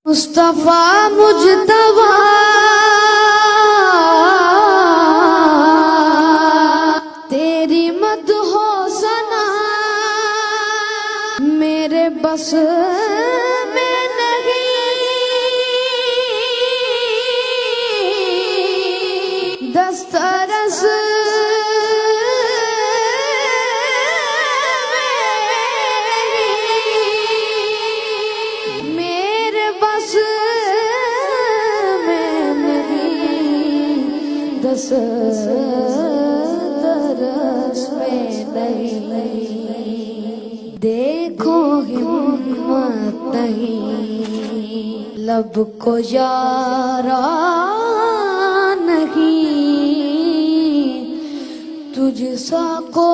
मुस्तफा मुजतबा तेरी मत हो सना मेरे बस में नहीं। दस्तरस दस्तरस में नहीं। देखो हिम्मत नहीं लब को यारा नहीं तुझसा को